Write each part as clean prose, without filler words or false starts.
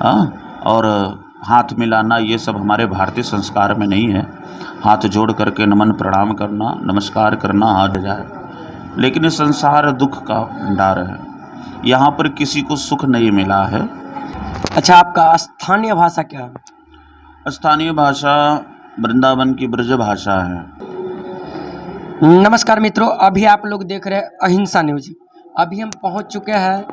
हाँ, और हाथ मिलाना ये सब हमारे भारतीय संस्कार में नहीं है। हाथ जोड़ करके नमन प्रणाम करना, नमस्कार करना हाथ जाए। लेकिन ये संसार दुख का भंडार है, यहाँ पर किसी को सुख नहीं मिला है। अच्छा, आपका स्थानीय भाषा क्या है? स्थानीय भाषा वृंदावन की ब्रज भाषा है। नमस्कार मित्रों, अभी आप लोग देख रहे हैं अहिंसा न्यूज। अभी हम पहुंच चुके हैं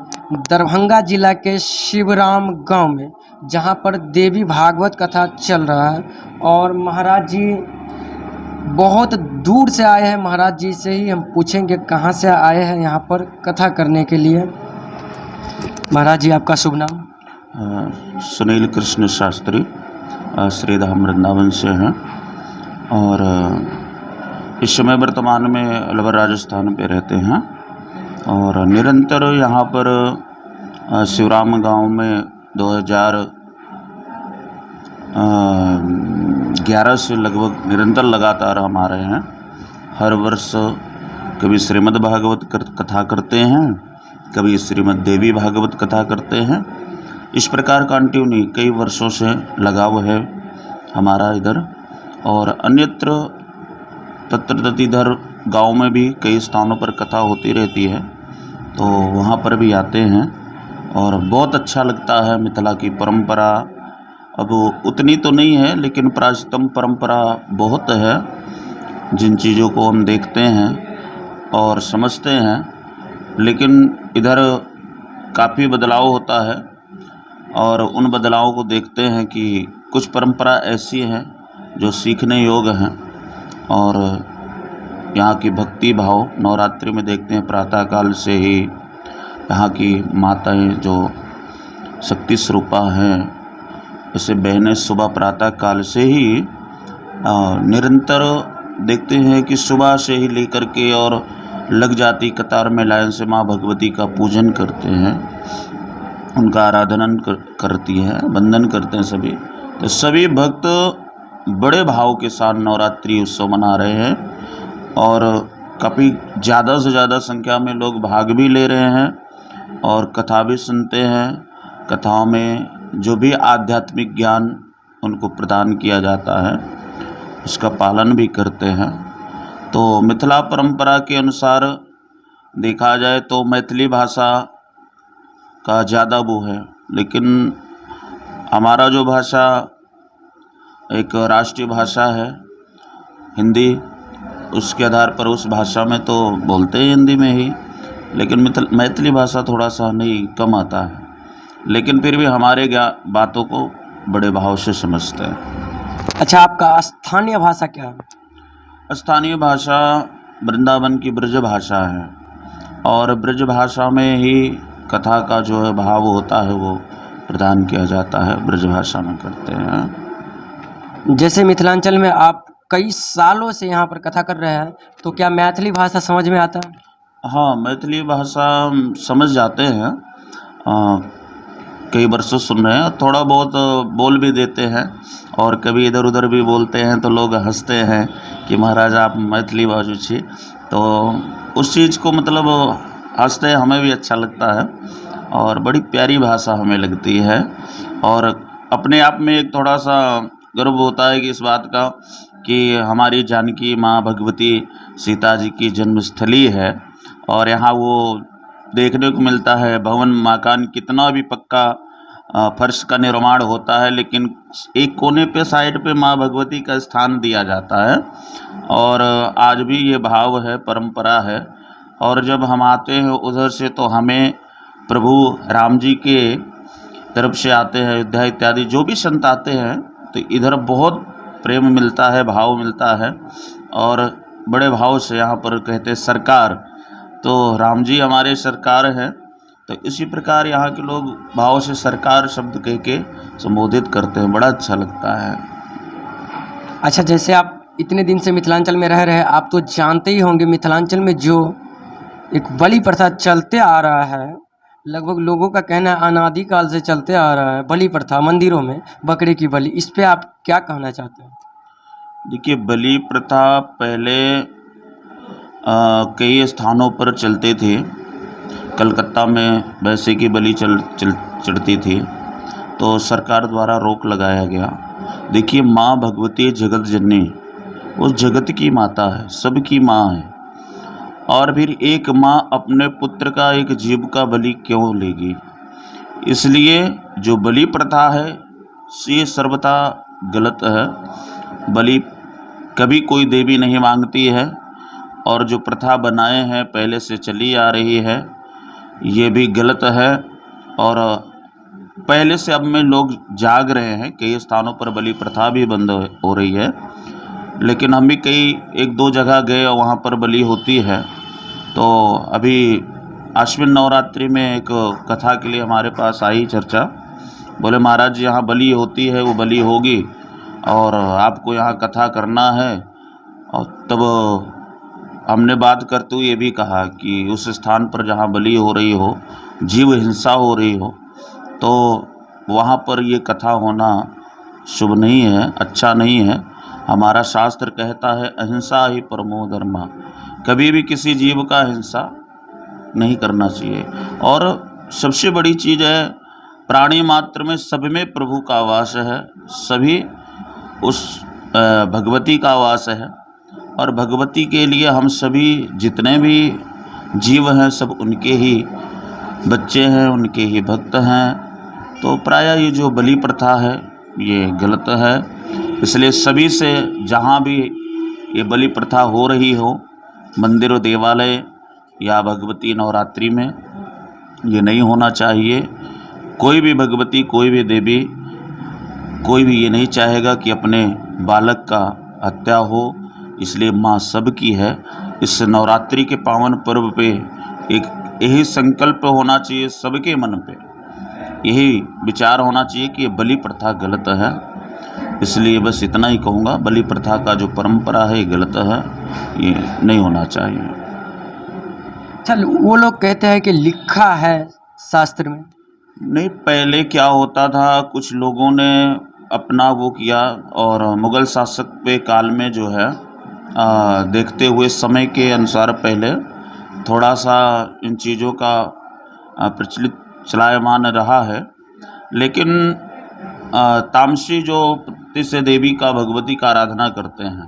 दरभंगा जिला के शिवराम गांव में, जहां पर देवी भागवत कथा चल रहा है। और महाराज जी बहुत दूर से आए हैं। महाराज जी से ही हम पूछेंगे कहां से आए हैं यहाँ पर कथा करने के लिए। महाराज जी, आपका शुभ नाम? सुनील कृष्ण शास्त्री, श्रीधाम वृंदावन से हैं और इस समय वर्तमान में अलवर राजस्थान पे रहते हैं और निरंतर यहाँ पर शिवराम गांव में 2011 से लगभग निरंतर लगातार हम आ रहे हैं। हर वर्ष कभी श्रीमद् भागवत कथा करते हैं, कभी श्रीमद् देवी भागवत कथा करते हैं। इस प्रकार कंटिन्यू कई वर्षों से लगाव है हमारा इधर। और अन्यत्र तत्रदतिधर गांव में भी कई स्थानों पर कथा होती रहती है, तो वहाँ पर भी आते हैं और बहुत अच्छा लगता है। मिथिला की परंपरा अब उतनी तो नहीं है, लेकिन प्राचीनतम परंपरा बहुत है। जिन चीज़ों को हम देखते हैं और समझते हैं, लेकिन इधर काफ़ी बदलाव होता है और उन बदलावों को देखते हैं कि कुछ परंपरा ऐसी हैं जो सीखने योग्य हैं। और यहाँ की भक्ति भाव नवरात्रि में देखते हैं, प्रातःकाल से ही यहाँ की माताएं जो शक्ति स्वरूपा हैं, जैसे बहनें सुबह प्रातःकाल से ही निरंतर देखते हैं कि सुबह से ही लेकर के और लग जाती कतार में लाइन से माँ भगवती का पूजन करते हैं, उनका आराधन करती है, वंदन करते हैं सभी। तो सभी भक्त बड़े भाव के साथ नवरात्रि उत्सव मना रहे हैं और काफ़ी ज़्यादा से ज़्यादा संख्या में लोग भाग भी ले रहे हैं और कथा भी सुनते हैं। कथाओं में जो भी आध्यात्मिक ज्ञान उनको प्रदान किया जाता है उसका पालन भी करते हैं। तो मिथिला परंपरा के अनुसार देखा जाए तो मैथिली भाषा का ज़्यादा वो है, लेकिन हमारा जो भाषा एक राष्ट्रीय भाषा है हिंदी, उसके आधार पर उस भाषा में तो बोलते हैं हिंदी में ही, लेकिन मैथिली भाषा थोड़ा सा नहीं कम आता है, लेकिन फिर भी हमारे बातों को बड़े भाव से समझते हैं। अच्छा, आपका स्थानीय भाषा क्या है? स्थानीय भाषा वृंदावन की ब्रज भाषा है और ब्रज भाषा में ही कथा का जो है भाव होता है वो प्रदान किया जाता है, ब्रज भाषा में करते हैं। जैसे मिथिलांचल में आप कई सालों से यहाँ पर कथा कर रहे हैं, तो क्या मैथिली भाषा समझ में आता है? हाँ, मैथिली भाषा समझ जाते हैं, कई वर्षों सुन रहे हैं, थोड़ा बहुत बोल भी देते हैं और कभी इधर उधर भी बोलते हैं तो लोग हंसते हैं कि महाराज आप मैथिली बाजू छी। तो उस चीज़ को मतलब हंसते हैं, हमें भी अच्छा लगता है और बड़ी प्यारी भाषा हमें लगती है। और अपने आप में एक थोड़ा सा गर्व होता है कि इस बात का कि हमारी जानकी माँ भगवती सीता जी की जन्मस्थली है और यहाँ वो देखने को मिलता है। भवन मकान कितना भी पक्का फर्श का निर्माण होता है, लेकिन एक कोने पे साइड पे माँ भगवती का स्थान दिया जाता है और आज भी ये भाव है, परंपरा है। और जब हम आते हैं उधर से तो हमें प्रभु राम जी के तरफ से आते हैं, अयोध्या इत्यादि जो भी संत आते हैं, तो इधर बहुत प्रेम मिलता है, भाव मिलता है और बड़े भाव से यहाँ पर कहते हैं सरकार, तो राम जी हमारे सरकार हैं। तो इसी प्रकार यहाँ के लोग भाव से सरकार शब्द कह के संबोधित करते हैं, बड़ा अच्छा लगता है। अच्छा, जैसे आप इतने दिन से मिथिलांचल में रह रहे हैं, आप तो जानते ही होंगे मिथिलांचल में जो एक बलि प्रथा चलते आ रहा है, लगभग लोगों का कहना है अनादिकाल से चलते आ रहा है, बलि प्रथा मंदिरों में बकरे की बलि, इस पे आप क्या कहना चाहते हैं? देखिए, बलि प्रथा पहले कई स्थानों पर चलते थे। कलकत्ता में भैंसे की बलि चढ़ती थी तो सरकार द्वारा रोक लगाया गया। देखिए, माँ भगवती जगत जननी उस जगत की माता है, सबकी माँ है, और फिर एक माँ अपने पुत्र का, एक जीव का बलि क्यों लेगी? इसलिए जो बलि प्रथा है ये सर्वथा गलत है। बलि कभी कोई देवी नहीं मांगती है, और जो प्रथा बनाए हैं पहले से चली आ रही है ये भी गलत है। और पहले से अब में लोग जाग रहे हैं, कई स्थानों पर बलि प्रथा भी बंद हो रही है, लेकिन हम भी कई एक दो जगह गए और वहाँ पर बलि होती है। तो अभी आश्विन नवरात्रि में एक कथा के लिए हमारे पास आई चर्चा, बोले महाराज जी यहाँ बलि होती है, वो बलि होगी और आपको यहाँ कथा करना है। और तब हमने बात करते हुए ये भी कहा कि उस स्थान पर जहाँ बलि हो रही हो, जीव हिंसा हो रही हो, तो वहाँ पर ये कथा होना शुभ नहीं है, अच्छा नहीं है। हमारा शास्त्र कहता है अहिंसा ही परमो धर्मा, कभी भी किसी जीव का हिंसा नहीं करना चाहिए। और सबसे बड़ी चीज़ है, प्राणी मात्र में सब में प्रभु का वास है, सभी उस भगवती का वास है, और भगवती के लिए हम सभी जितने भी जीव हैं सब उनके ही बच्चे हैं, उनके ही भक्त हैं। तो प्रायः ये जो बलि प्रथा है ये गलत है। इसलिए सभी से जहाँ भी ये बलि प्रथा हो रही हो, मंदिर और देवालय या भगवती नवरात्रि में, ये नहीं होना चाहिए। कोई भी भगवती, कोई भी देवी, कोई भी ये नहीं चाहेगा कि अपने बालक का हत्या हो। इसलिए माँ सबकी है। इस नवरात्रि के पावन पर्व पे एक यही संकल्प होना चाहिए सबके मन पे, यही विचार होना चाहिए कि ये बलि प्रथा गलत है। इसलिए बस इतना ही कहूँगा, बलि प्रथा का जो परंपरा है ये गलत है, ये नहीं होना चाहिए। चल, वो लोग कहते हैं कि लिखा है शास्त्र में। नहीं, पहले क्या होता था, कुछ लोगों ने अपना वो किया, और मुग़ल शासक पे काल में जो है देखते हुए समय के अनुसार पहले थोड़ा सा इन चीज़ों का प्रचलित चलायमान रहा है। लेकिन तामसी जो से देवी का, भगवती का आराधना करते हैं,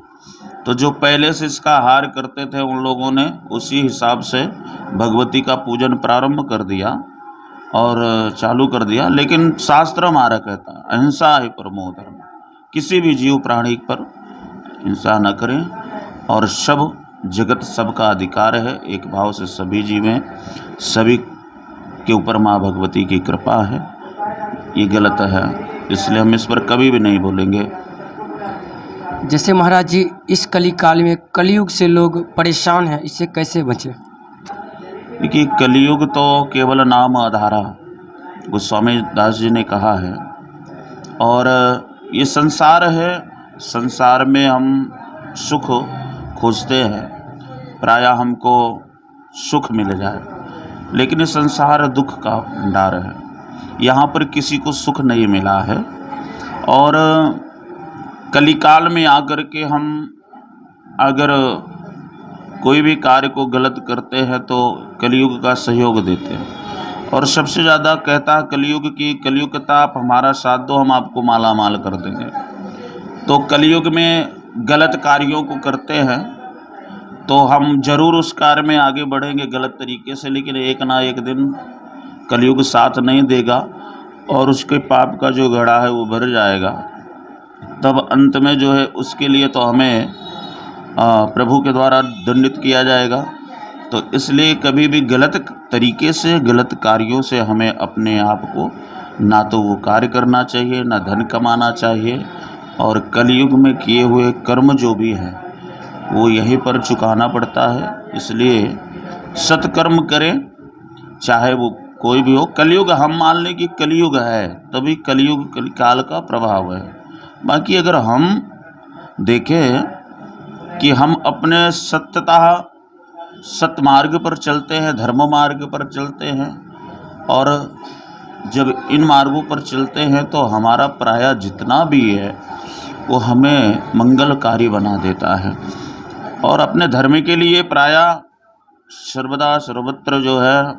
तो जो पहले से इसका आहार करते थे उन लोगों ने उसी हिसाब से भगवती का पूजन प्रारंभ कर दिया और चालू कर दिया। लेकिन शास्त्र हमारा कहता है अहिंसा ही परमो धर्म, किसी भी जीव प्राणी पर हिंसा न करें, और सब जगत सबका अधिकार है, एक भाव से सभी जीवें, सभी के ऊपर माँ भगवती की कृपा है। ये गलत है, इसलिए हम इस पर कभी भी नहीं बोलेंगे। जैसे महाराज जी, इस कली काल में कलयुग से लोग परेशान हैं, इससे कैसे बचें? देखिए, कलयुग तो केवल नाम आधारा, गोस्वामी दास जी ने कहा है। और ये संसार है, संसार में हम सुख खोजते हैं, प्रायः हमको सुख मिल जाए, लेकिन ये संसार दुख का भंडार है, यहाँ पर किसी को सुख नहीं मिला है। और कलिकाल में आकर के हम अगर कोई भी कार्य को गलत करते हैं तो कलयुग का सहयोग देते हैं। और सबसे ज़्यादा कहता है कलयुग की, कलयुग का आप हमारा साथ दो, हम आपको माला माल कर देंगे। तो कलयुग में गलत कार्यों को करते हैं तो हम जरूर उस कार्य में आगे बढ़ेंगे गलत तरीके से, लेकिन एक ना एक दिन कलयुग साथ नहीं देगा और उसके पाप का जो घड़ा है वो भर जाएगा। तब अंत में जो है उसके लिए तो हमें प्रभु के द्वारा दंडित किया जाएगा। तो इसलिए कभी भी गलत तरीके से, गलत कार्यों से हमें अपने आप को ना तो वो कार्य करना चाहिए, ना धन कमाना चाहिए। और कलयुग में किए हुए कर्म जो भी हैं वो यहीं पर चुकाना पड़ता है। इसलिए सत्कर्म करें, चाहे वो कोई भी हो। कलयुग हम मान लें कि कलयुग है, तभी कलयुग काल का प्रभाव है। बाकी अगर हम देखें कि हम अपने सत्यतः सत्य मार्ग पर चलते हैं, धर्म मार्ग पर चलते हैं, और जब इन मार्गों पर चलते हैं तो हमारा प्रायः जितना भी है वो हमें मंगलकारी बना देता है। और अपने धर्म के लिए प्रायः सर्वदा सर्वत्र जो है,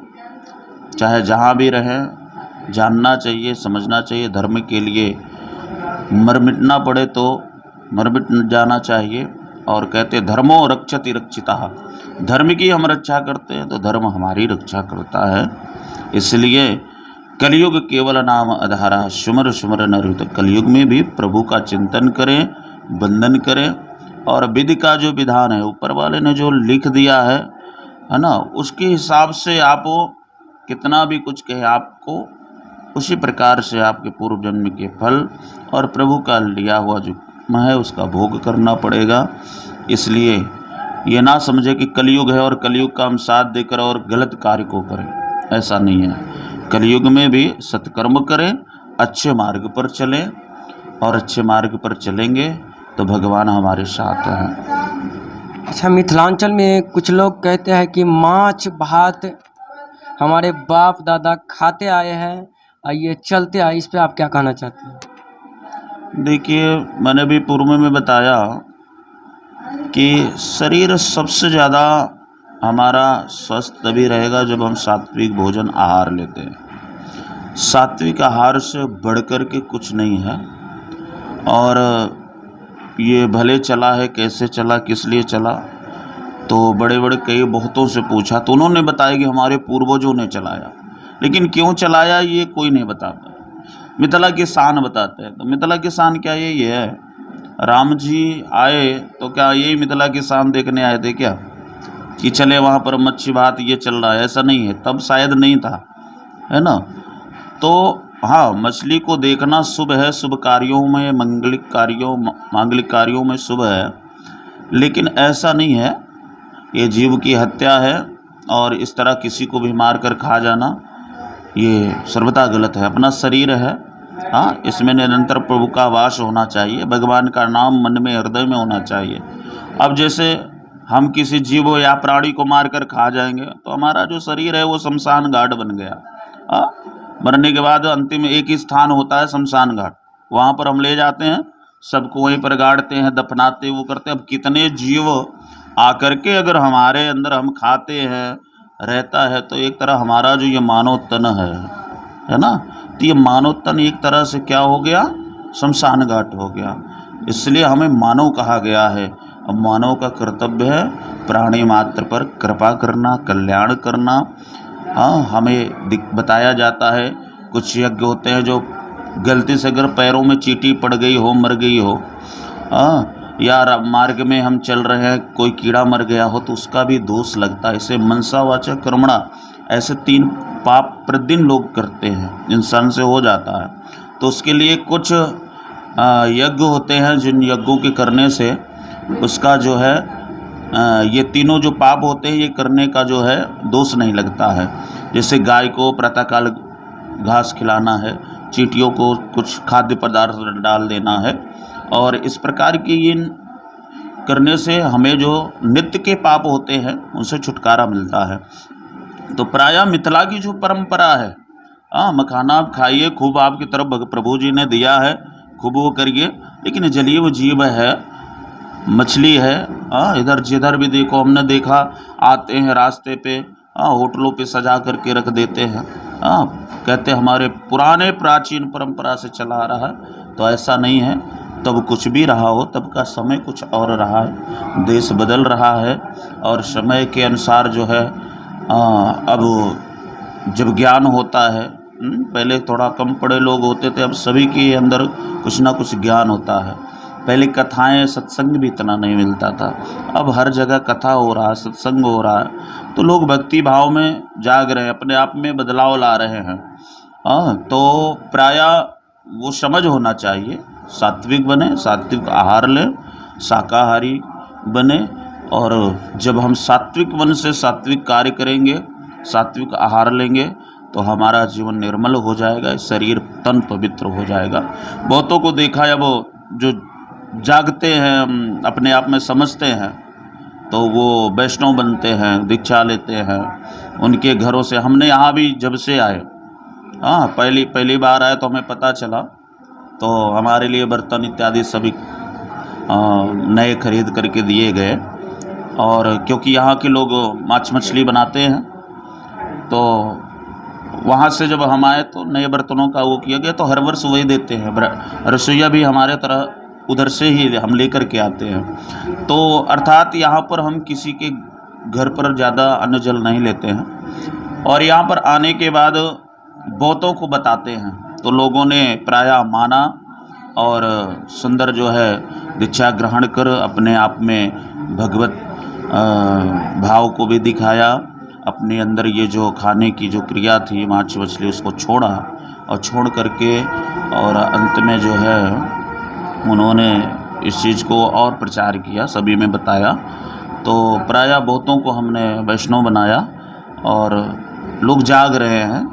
चाहे जहाँ भी रहें, जानना चाहिए, समझना चाहिए। धर्म के लिए मर मिटना पड़े तो मर मिट जाना चाहिए। और कहते धर्मो रक्षति रक्षिता, धर्म की हम रक्षा करते हैं तो धर्म हमारी रक्षा करता है। इसलिए कलयुग केवल नाम आधारा, सुमर सुमर नर। तो कलयुग में भी प्रभु का चिंतन करें, वंदन करें, और विधि का जो विधान है ऊपर वाले ने जो लिख दिया है ना, उसके हिसाब से आप कितना भी कुछ कहे, आपको उसी प्रकार से आपके पूर्व जन्म के फल और प्रभु का लिया हुआ जो कर्म है उसका भोग करना पड़ेगा। इसलिए ये ना समझे कि कलयुग है और कलयुग का हम साथ देकर और गलत कार्य को करें, ऐसा नहीं है। कलयुग में भी सत्कर्म करें, अच्छे मार्ग पर चलें, और अच्छे मार्ग पर चलेंगे तो भगवान हमारे साथ हैं। अच्छा, मिथिलांचल में कुछ लोग कहते हैं कि माछ भात हमारे बाप दादा खाते आए हैं और ये चलते आए, इस पे आप क्या कहना चाहते हैं? देखिए, मैंने भी पूर्व में बताया कि शरीर सबसे ज़्यादा हमारा स्वस्थ तभी रहेगा जब हम सात्विक भोजन आहार लेते हैं। सात्विक आहार से बढ़कर के कुछ नहीं है। और ये भले चला है, कैसे चला, किस लिए चला, तो बड़े बड़े कई बहुतों से पूछा तो उन्होंने बताया कि हमारे पूर्वजों ने चलाया, लेकिन क्यों चलाया ये कोई नहीं बता पाया। मिथिला की शान बताते हैं, तो मिथिला की शान क्या यही है? राम जी आए तो क्या यही मिथिला की शान देखने आए थे क्या, कि चले वहाँ पर मच्छी भात ये चल रहा है? ऐसा नहीं है, तब शायद नहीं था, है ना। तो हाँ, मछली को देखना शुभ है, शुभ कार्यों में, मांगलिक कार्यों में शुभ है, लेकिन ऐसा नहीं है। ये जीव की हत्या है और इस तरह किसी को भी मार कर खा जाना ये सर्वथा गलत है। अपना शरीर है, हाँ, इसमें निरंतर प्रभु का वास होना चाहिए, भगवान का नाम मन में, हृदय में होना चाहिए। अब जैसे हम किसी जीव या प्राणी को मार कर खा जाएंगे तो हमारा जो शरीर है वो शमशान घाट बन गया। हाँ, मरने के बाद अंतिम एक ही स्थान होता है, शमशान घाट। वहाँ पर हम ले जाते हैं, सबको वहीं पर गाड़ते हैं, दफनाते, वो करते हैं। अब कितने जीव आकर के अगर हमारे अंदर हम खाते हैं, रहता है, तो एक तरह हमारा जो ये मानव तन है ना, तो ये मानव तन एक तरह से क्या हो गया? शमशान घाट हो गया। इसलिए हमें मानव कहा गया है। अब मानव का कर्तव्य है प्राणी मात्र पर कृपा करना, कल्याण करना। हाँ, हमें बताया जाता है, कुछ यज्ञ होते हैं जो गलती से अगर पैरों में चींटी पड़ गई हो, मर गई हो, हाँ, या मार्ग में हम चल रहे हैं कोई कीड़ा मर गया हो, तो उसका भी दोष लगता है। इसे मनसा वाचा कर्मणा, ऐसे 3 पाप प्रतिदिन लोग करते हैं, इंसान से हो जाता है। तो उसके लिए कुछ यज्ञ होते हैं, जिन यज्ञों के करने से उसका जो है ये तीनों जो पाप होते हैं ये करने का जो है दोष नहीं लगता है। जैसे गाय को प्रातःकाल घास खिलाना है, चींटियों को कुछ खाद्य पदार्थ डाल देना है, और इस प्रकार की इन करने से हमें जो नित्य के पाप होते हैं उनसे छुटकारा मिलता है। तो प्रायः मिथिला की जो परंपरा है, हाँ, मखाना आप खाइए खूब, आपकी तरफ प्रभु जी ने दिया है, खूब वो करिए, लेकिन जलीय वो जीव है, मछली है। हाँ, इधर जिधर भी देखो, हमने देखा आते हैं रास्ते पे, हाँ, होटलों पे सजा करके रख देते हैं। हाँ, कहते हमारे पुराने प्राचीन परंपरा से चला आ रहा है, तो ऐसा नहीं है। तब कुछ भी रहा हो, तब का समय कुछ और रहा है, देश बदल रहा है, और समय के अनुसार जो है अब जब ज्ञान होता है, पहले थोड़ा कम पढ़े लोग होते थे, अब सभी के अंदर कुछ ना कुछ ज्ञान होता है। पहले कथाएं, सत्संग भी इतना नहीं मिलता था, अब हर जगह कथा हो रहा है, सत्संग हो रहा है, तो लोग भक्ति भाव में जाग रहे हैं, अपने आप में बदलाव ला रहे हैं। हाँ, तो प्रायः वो समझ होना चाहिए, सात्विक बने, सात्विक आहार लें, शाकाहारी बने, और जब हम सात्विक मन से सात्विक कार्य करेंगे, सात्विक आहार लेंगे, तो हमारा जीवन निर्मल हो जाएगा, शरीर तन पवित्र हो जाएगा। बहुतों को देखा है, वो जो जागते हैं, अपने आप में समझते हैं, तो वो वैष्णव बनते हैं, दीक्षा लेते हैं। उनके घरों से हमने यहाँ भी जब से आए, हाँ, पहली बार आए तो हमें पता चला, तो हमारे लिए बर्तन इत्यादि सभी नए खरीद करके दिए गए। और क्योंकि यहाँ के लोग माछ मछली बनाते हैं, तो वहाँ से जब हम आए तो नए बर्तनों का वो किया गया, तो हर वर्ष वही देते हैं। रसोईया भी हमारे तरह उधर से ही हम लेकर के आते हैं। तो अर्थात यहाँ पर हम किसी के घर पर ज़्यादा अन्न जल नहीं लेते हैं, और यहाँ पर आने के बाद बहुतों को बताते हैं, तो लोगों ने प्रायः माना और सुंदर जो है दीक्षा ग्रहण कर अपने आप में भगवत भाव को भी दिखाया। अपने अंदर ये जो खाने की जो क्रिया थी मांस मछली उसको छोड़ा, और छोड़ करके और अंत में जो है उन्होंने इस चीज़ को और प्रचार किया, सभी में बताया। तो प्रायः बहुतों को हमने वैष्णव बनाया और लोग जाग रहे हैं।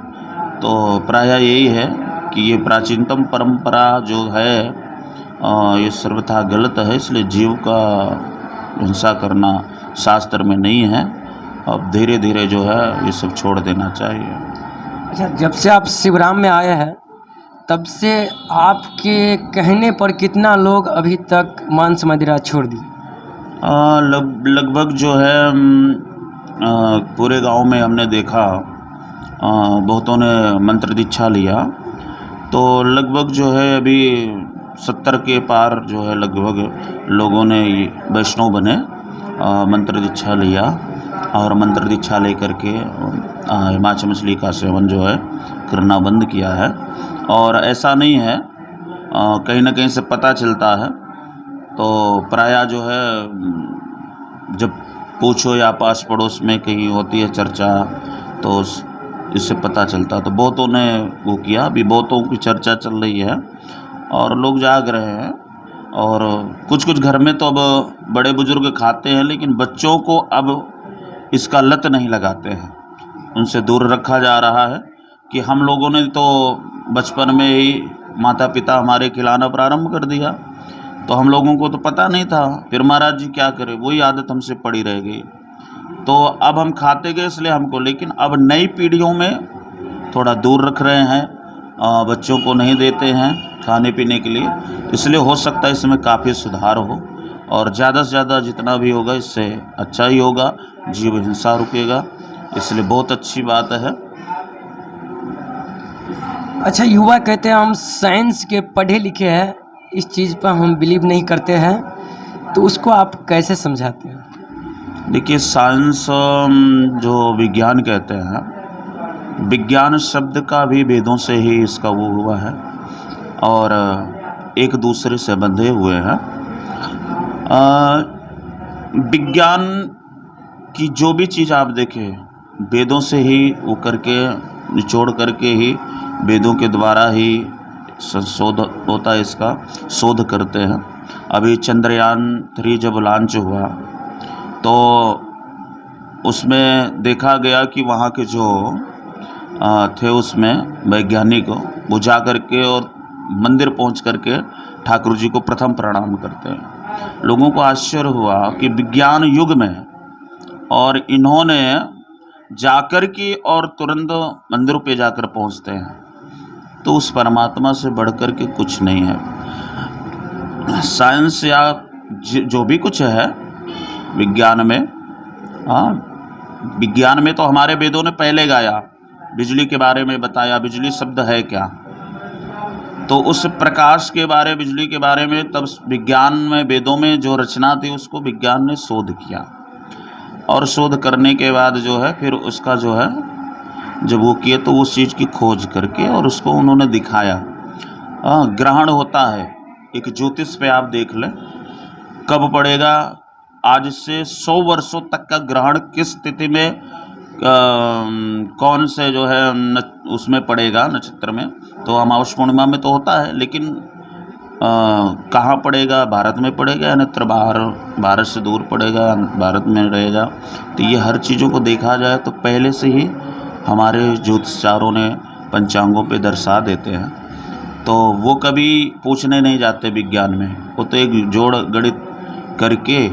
तो प्रायः यही है कि ये प्राचीनतम परंपरा जो है ये सर्वथा गलत है, इसलिए जीव का हिंसा करना शास्त्र में नहीं है। अब धीरे धीरे जो है ये सब छोड़ देना चाहिए। अच्छा, जब से आप शिवराम में आए हैं तब से आपके कहने पर कितना लोग अभी तक मांस मदिरा छोड़ दिए? लगभग जो है पूरे गांव में हमने देखा बहुतों ने मंत्र दीक्षा लिया, तो लगभग जो है अभी 70 के पार जो है लगभग लोगों ने वैष्णव बने, मंत्र दीक्षा लिया, और मंत्र दीक्षा लेकर के मांस मछली का सेवन जो है करना बंद किया है। और ऐसा नहीं है, कहीं ना कहीं से पता चलता है। तो प्रायः जो है जब पूछो या पास पड़ोस में कहीं होती है चर्चा, तो इससे पता चलता। तो बहुतों ने वो किया, अभी बहुतों की चर्चा चल रही है और लोग जाग रहे हैं। और कुछ कुछ घर में तो अब बड़े बुजुर्ग खाते हैं, लेकिन बच्चों को अब इसका लत नहीं लगाते हैं, उनसे दूर रखा जा रहा है। कि हम लोगों ने तो बचपन में ही माता पिता हमारे खिलाना प्रारंभ कर दिया, तो हम लोगों को तो पता नहीं था, फिर महाराज जी क्या करें, वही आदत हमसे पड़ी रह गई। तो अब हम खाते गए इसलिए हमको, लेकिन अब नई पीढ़ियों में थोड़ा दूर रख रहे हैं, बच्चों को नहीं देते हैं खाने पीने के लिए, इसलिए हो सकता है इसमें काफ़ी सुधार हो। और ज़्यादा से ज़्यादा जितना भी होगा इससे अच्छा ही होगा, जीव हिंसा रुकेगा, इसलिए बहुत अच्छी बात है। अच्छा, युवा कहते हैं हम साइंस के पढ़े लिखे हैं, इस चीज़ पर हम बिलीव नहीं करते हैं, तो उसको आप कैसे समझाते हैं? देखिए, साइंस जो विज्ञान कहते हैं, विज्ञान शब्द का भी वेदों से ही इसका वो हुआ है और एक दूसरे से बंधे हुए हैं। विज्ञान की जो भी चीज़ आप देखें वेदों से ही वो करके निचोड़ करके ही वेदों के द्वारा ही शोध होता है, इसका शोध करते हैं। अभी चंद्रयान 3 जब लॉन्च हुआ तो उसमें देखा गया कि वहाँ के जो थे उसमें वैज्ञानिक वो जा करके और मंदिर पहुँच करके ठाकुर जी को प्रथम प्रणाम करते हैं। लोगों को आश्चर्य हुआ कि विज्ञान युग में और इन्होंने जाकर के और तुरंत मंदिरों पे जाकर पहुंचते हैं, तो उस परमात्मा से बढ़कर के कुछ नहीं है। साइंस या जो भी कुछ है विज्ञान में, विज्ञान में तो हमारे वेदों ने पहले गाया, बिजली के बारे में बताया, बिजली शब्द है क्या, तो उस प्रकाश के बारे बिजली के बारे में तब विज्ञान में वेदों में जो रचना थी उसको विज्ञान ने शोध किया, और शोध करने के बाद जो है फिर उसका जो है जब वो किए तो उस चीज़ की खोज करके और उसको उन्होंने दिखाया। ग्रहण होता है, एक ज्योतिष पे आप देख लें कब पड़ेगा, आज से 100 वर्षों तक का ग्रहण किस स्थिति में कौन से जो है उसमें पड़ेगा नक्षत्र में, तो अमावस पूर्णिमा में तो होता है, लेकिन कहाँ पड़ेगा, भारत में पड़ेगा या अन्यत्र बाहर, भारत से दूर पड़ेगा, भारत में रहेगा। तो ये हर चीज़ों को देखा जाए तो पहले से ही हमारे ज्योतिषकारों ने पंचांगों पे दर्शा देते हैं, तो वो कभी पूछने नहीं जाते विज्ञान में, वो तो एक जोड़ गणित करके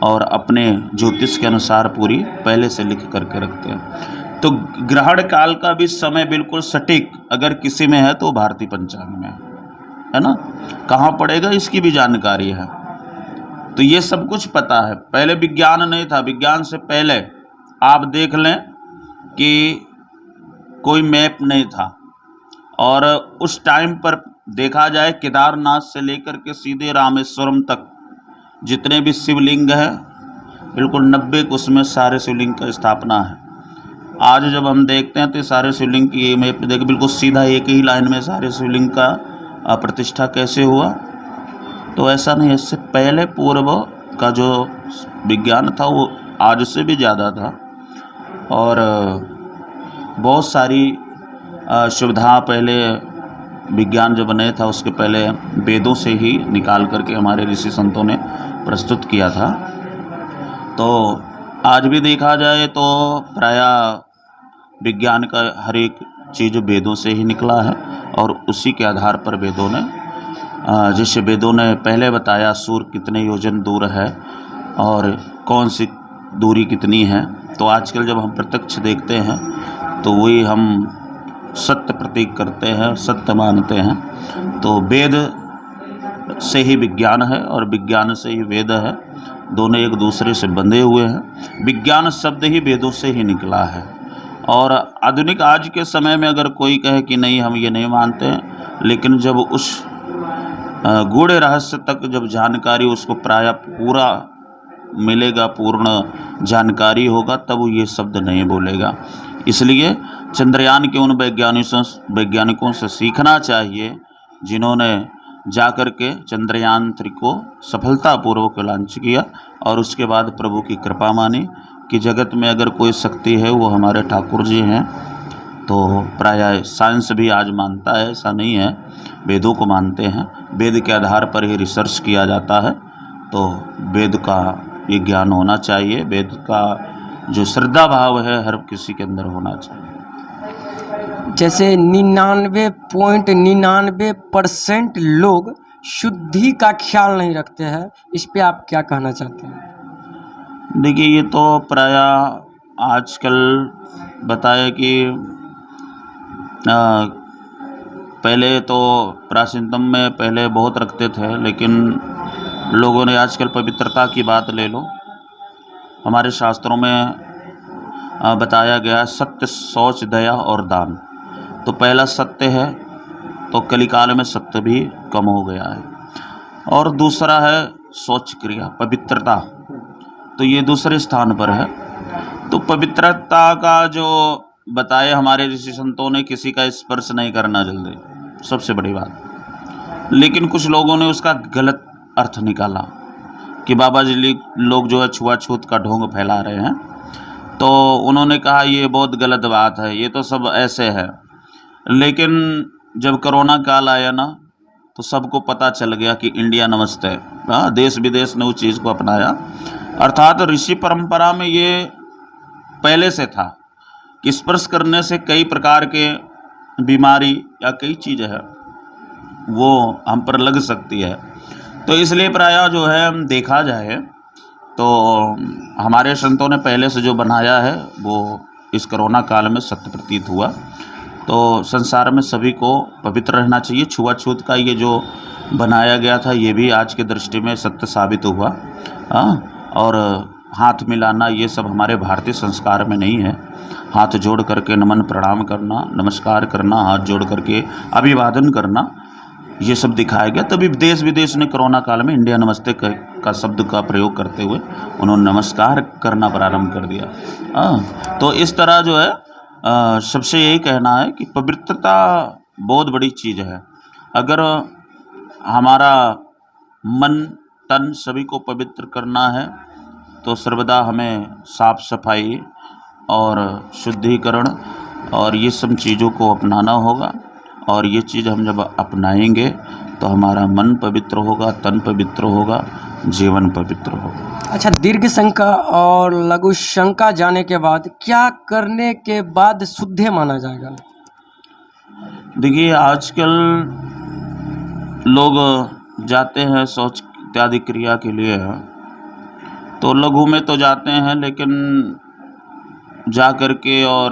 और अपने ज्योतिष के अनुसार पूरी पहले से लिख करके रखते हैं। तो ग्रहण काल का भी समय बिल्कुल सटीक अगर किसी में है तो भारतीय पंचांग में है ना, कहाँ पड़ेगा इसकी भी जानकारी है। तो ये सब कुछ पता है, पहले विज्ञान नहीं था। विज्ञान से पहले आप देख लें कि कोई मैप नहीं था। और उस टाइम पर देखा जाए केदारनाथ से लेकर के सीधे रामेश्वरम तक जितने भी शिवलिंग हैं बिल्कुल 90 उसमें सारे शिवलिंग का स्थापना है। आज जब हम देखते हैं तो सारे शिवलिंग की मैप देख बिल्कुल सीधा एक ही लाइन में सारे शिवलिंग का प्रतिष्ठा कैसे हुआ। तो ऐसा नहीं, इससे पहले पूर्व का जो विज्ञान था वो आज से भी ज़्यादा था। और बहुत सारी सुविधा पहले विज्ञान जब नहीं था उसके पहले वेदों से ही निकाल करके हमारे ऋषि संतों ने प्रस्तुत किया था। तो आज भी देखा जाए तो प्रायः विज्ञान का हर एक चीज़ वेदों से ही निकला है और उसी के आधार पर वेदों ने जैसे वेदों ने पहले बताया सूर्य कितने योजन दूर है और कौन सी दूरी कितनी है, तो आजकल जब हम प्रत्यक्ष देखते हैं तो वही हम सत्य प्रतीक करते हैं, सत्य मानते हैं। तो वेद से ही विज्ञान है और विज्ञान से ही वेद है, दोनों एक दूसरे से बंधे हुए हैं। विज्ञान शब्द ही वेदों से ही निकला है। और आधुनिक आज के समय में अगर कोई कहे कि नहीं हम ये नहीं मानते हैं, लेकिन जब उस गूढ़ रहस्य तक जब जानकारी उसको प्रायः पूरा मिलेगा, पूर्ण जानकारी होगा, तब वो ये शब्द नहीं बोलेगा। इसलिए चंद्रयान के उन वैज्ञानिकों से सीखना चाहिए जिन्होंने जाकर के चंद्रयान 3 को सफलतापूर्वक लॉन्च किया और उसके बाद प्रभु की कृपा मानी कि जगत में अगर कोई शक्ति है वो हमारे ठाकुर जी हैं। तो प्रायः साइंस भी आज मानता है, ऐसा नहीं है, वेदों को मानते हैं। वेद के आधार पर ही रिसर्च किया जाता है। तो वेद का ये ज्ञान होना चाहिए, वेद का जो श्रद्धा भाव है हर किसी के अंदर होना चाहिए। जैसे 99.99% लोग शुद्धि का ख्याल नहीं रखते हैं, इस पे आप क्या कहना चाहते हैं? देखिए ये तो प्रायः आजकल बताए कि पहले तो प्राचीनतम में पहले बहुत रखते थे, लेकिन लोगों ने आजकल पवित्रता की बात ले लो, हमारे शास्त्रों में बताया गया सत्य, शौच, दया और दान। तो पहला सत्य है, तो कलिकाल में सत्य भी कम हो गया है। और दूसरा है शौच क्रिया, पवित्रता, तो ये दूसरे स्थान पर है। तो पवित्रता का जो बताए हमारे ऋषि संतों ने, किसी का स्पर्श नहीं करना जल्दी, सबसे बड़ी बात। लेकिन कुछ लोगों ने उसका गलत अर्थ निकाला कि बाबा जी लोग जो है छुआछूत का ढोंग फैला रहे हैं। तो उन्होंने कहा ये बहुत गलत बात है, ये तो सब ऐसे है। लेकिन जब कोरोना काल आया ना, तो सबको पता चल गया कि इंडिया नमस्ते। हाँ, देश विदेश ने उस चीज़ को अपनाया। अर्थात ऋषि परंपरा में ये पहले से था कि स्पर्श करने से कई प्रकार के बीमारी या कई चीज़ें हैं वो हम पर लग सकती है। तो इसलिए प्रायः जो है देखा जाए तो हमारे संतों ने पहले से जो बनाया है वो इस कोरोना काल में सत्य प्रतीत हुआ। तो संसार में सभी को पवित्र रहना चाहिए। छुआछूत का ये जो बनाया गया था ये भी आज के दृष्टि में सत्य साबित हुआ। और हाथ मिलाना ये सब हमारे भारतीय संस्कार में नहीं है। हाथ जोड़ करके नमन प्रणाम करना, नमस्कार करना, हाथ जोड़ करके अभिवादन करना, ये सब दिखाया गया। तभी देश विदेश ने कोरोना काल में इंडिया नमस्ते का शब्द का प्रयोग करते हुए उन्होंने नमस्कार करना प्रारंभ कर दिया। तो इस तरह जो है सबसे यही कहना है कि पवित्रता बहुत बड़ी चीज़ है। अगर हमारा मन तन सभी को पवित्र करना है तो सर्वदा हमें साफ सफाई और शुद्धिकरण और ये सब चीज़ों को अपनाना होगा। और ये चीज़ हम जब अपनाएंगे तो हमारा मन पवित्र होगा, तन पवित्र होगा, जीवन पवित्र होगा। अच्छा, दीर्घ शंका और लघु शंका जाने के बाद क्या करने के बाद शुद्ध माना जाएगा? देखिए आजकल लोग जाते हैं शौच इत्यादि क्रिया के लिए, तो लघु में तो जाते हैं, लेकिन जा कर के और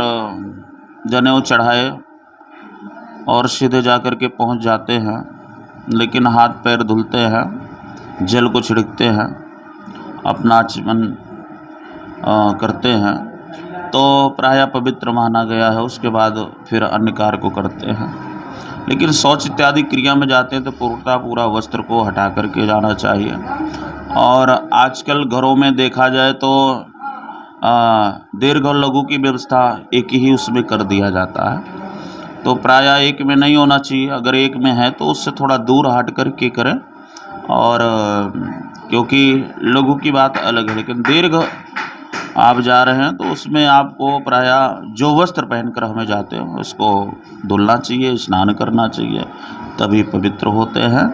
जनेऊ चढ़ाए और सीधे जा कर के पहुंच जाते हैं, लेकिन हाथ पैर धुलते हैं, जल को छिड़कते हैं, अपना आचमन करते हैं। तो प्रायः पवित्र माना गया है। उसके बाद फिर अन्य कार्य को करते हैं। लेकिन शौच इत्यादि क्रिया में जाते हैं तो पूर्णतः पूरा वस्त्र को हटा करके जाना चाहिए। और आजकल घरों में देखा जाए तो दीर्घ और लघु की व्यवस्था एक ही उसमें कर दिया जाता है। तो प्रायः एक में नहीं होना चाहिए। अगर एक में है तो उससे थोड़ा दूर हट कर के करें। और क्योंकि लघु की बात अलग है, लेकिन दीर्घ आप जा रहे हैं तो उसमें आपको प्रायः जो वस्त्र पहनकर हमें जाते हैं उसको धुलना चाहिए, स्नान करना चाहिए, तभी पवित्र होते हैं।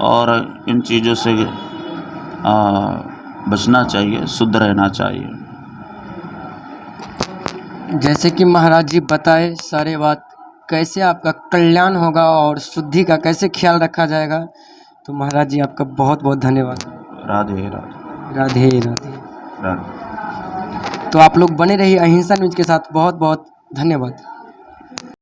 और इन चीज़ों से बचना चाहिए, शुद्ध रहना चाहिए। जैसे कि महाराज जी बताए सारे बात, कैसे आपका कल्याण होगा और शुद्धि का कैसे ख्याल रखा जाएगा। तो महाराज जी आपका बहुत बहुत धन्यवाद। राधे राधे राधे राधे। राधे। तो आप लोग बने रहिए अहिंसा न्यूज के साथ। बहुत बहुत धन्यवाद।